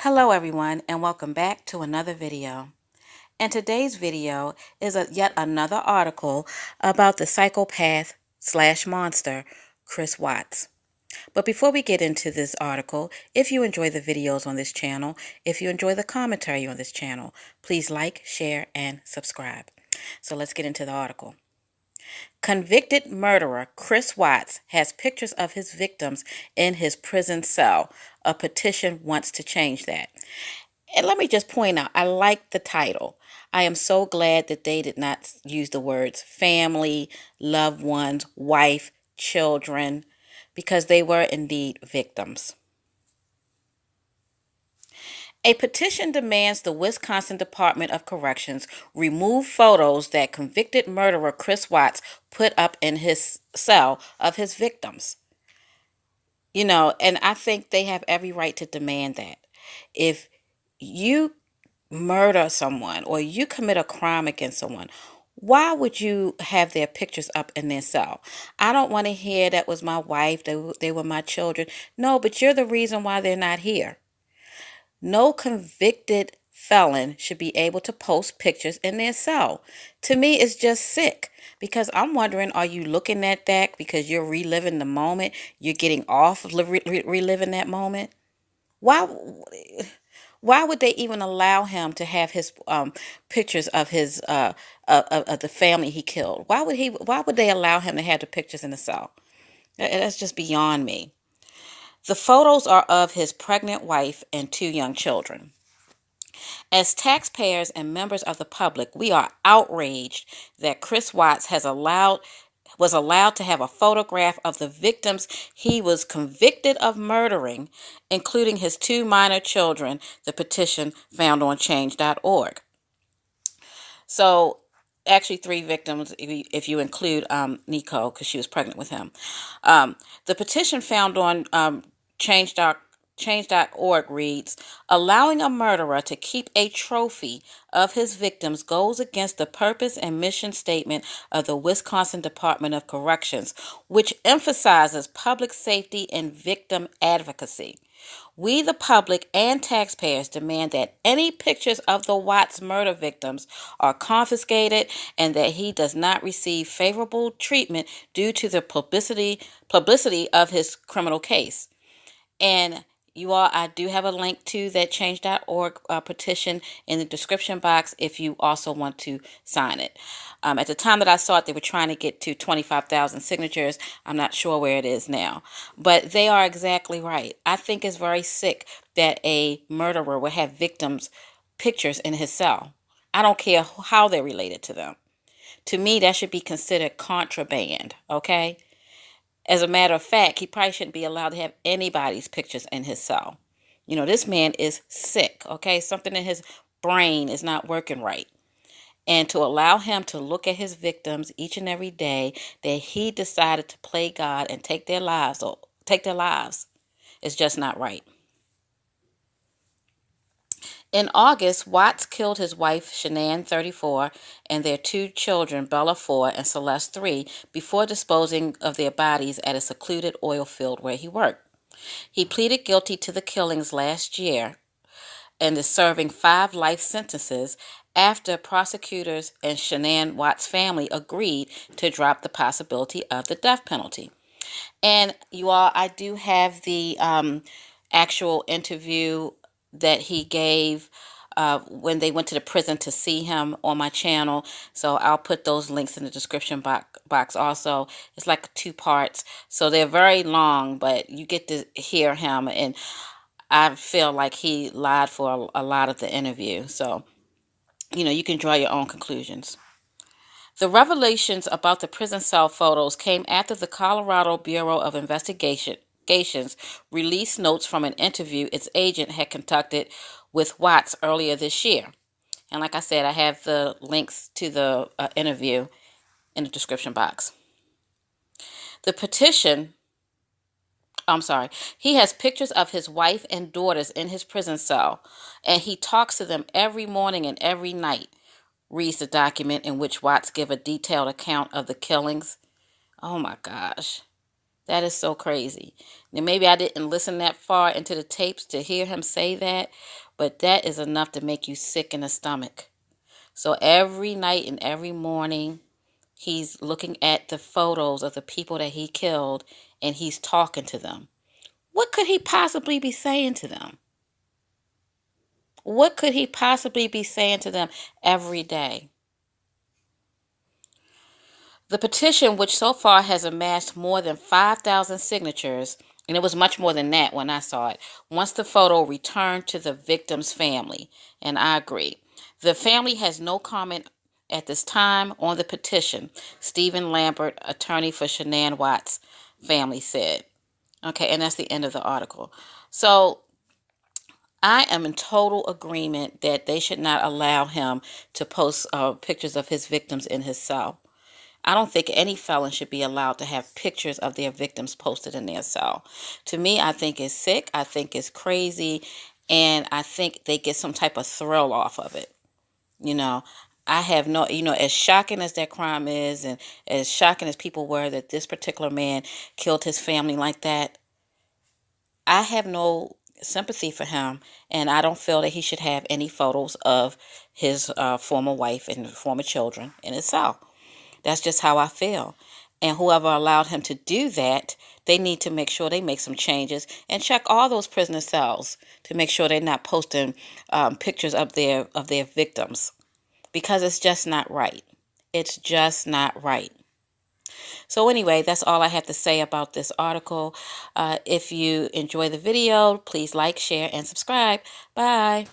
Hello everyone, and welcome back to another video. And today's video is yet another article about the psychopath slash monster Chris Watts. But before we get into this article, if you enjoy the videos on this channel, if you enjoy the commentary on this channel, please like, share, and subscribe. So let's get into the article. Convicted murderer Chris Watts has pictures of his victims in his prison cell. A petition wants to change that. And let me just point out, I like the title. I am so glad that they did not use the words family, loved ones, wife, children, because they were indeed victims. A petition demands the Wisconsin Department of Corrections remove photos that convicted murderer Chris Watts put up in his cell of his victims. And I think they have every right to demand that. If you murder someone or you commit a crime against someone, why would you have their pictures up in their cell? I don't want to hear that was my wife, they were my children. No, but you're the reason why they're not here. No convicted felon should be able to post pictures in their cell. To me, it's just sick, because I'm wondering, are you looking at that because you're reliving the moment? You're getting off of reliving that moment? Why would they even allow him to have his pictures of his of the family he killed? Why would they allow him to have the pictures in the cell? That's just beyond me. The photos are of his pregnant wife and 2 young children. As taxpayers and members of the public, we are outraged that Chris Watts was allowed to have a photograph of the victims he was convicted of murdering, including his 2 minor children, the petition found on change.org. So, actually 3 victims if you include Nico, because she was pregnant with him. The petition found on change.org reads, allowing a murderer to keep a trophy of his victims goes against the purpose and mission statement of the Wisconsin Department of Corrections, which emphasizes public safety and victim advocacy. We, the public and taxpayers, demand that any pictures of the Watts murder victims are confiscated and that he does not receive favorable treatment due to the publicity of his criminal case. And you all, I do have a link to that change.org petition in the description box if you also want to sign it. At the time that I saw it, they were trying to get to 25,000 signatures. I'm not sure where it is now. But they are exactly right. I think it's very sick that a murderer will have victims' pictures in his cell. I don't care how they're related to them. To me, that should be considered contraband, okay? As a matter of fact, he probably shouldn't be allowed to have anybody's pictures in his cell. This man is sick, okay? Something in his brain is not working right. And to allow him to look at his victims each and every day that he decided to play God and take their lives is just not right. In August, Watts killed his wife, Shanann, 34, and their 2 children, Bella, 4, and Celeste, 3, before disposing of their bodies at a secluded oil field where he worked. He pleaded guilty to the killings last year and is serving 5 life sentences after prosecutors and Shanann Watts' family agreed to drop the possibility of the death penalty. And you all, I do have the actual interview that he gave when they went to the prison to see him on my channel. So I'll put those links in the description box also. It's like 2 parts. So they're very long, but you get to hear him. And I feel like he lied for a lot of the interview. So, you can draw your own conclusions. The revelations about the prison cell photos came after the Colorado Bureau of Investigations released notes from an interview its agent had conducted with Watts earlier this year. And like I said, I have the links to the interview in the description box. He has pictures of his wife and daughters in his prison cell, and he talks to them every morning and every night, reads the document in which Watts give a detailed account of the killings. Oh my gosh. That is so crazy. Now, maybe I didn't listen that far into the tapes to hear him say that, but that is enough to make you sick in the stomach. So every night and every morning, he's looking at the photos of the people that he killed and he's talking to them. What could he possibly be saying to them? What could he possibly be saying to them every day? The petition, which so far has amassed more than 5,000 signatures, and it was much more than that when I saw it, wants the photo returned to the victim's family, and I agree. The family has no comment at this time on the petition, Stephen Lambert, attorney for Shanann Watts' family, said. Okay, and that's the end of the article. So I am in total agreement that they should not allow him to post pictures of his victims in his cell. I don't think any felon should be allowed to have pictures of their victims posted in their cell. To me, I think it's sick. I think it's crazy. And I think they get some type of thrill off of it. You know, I have no, as shocking as that crime is and as shocking as people were that this particular man killed his family like that, I have no sympathy for him. And I don't feel that he should have any photos of his former wife and former children in his cell. That's just how I feel. And whoever allowed him to do that, they need to make sure they make some changes and check all those prisoner cells to make sure they're not posting pictures of their victims, because it's just not right. It's just not right. So anyway, that's all I have to say about this article. If you enjoy the video, please like, share, and subscribe. Bye.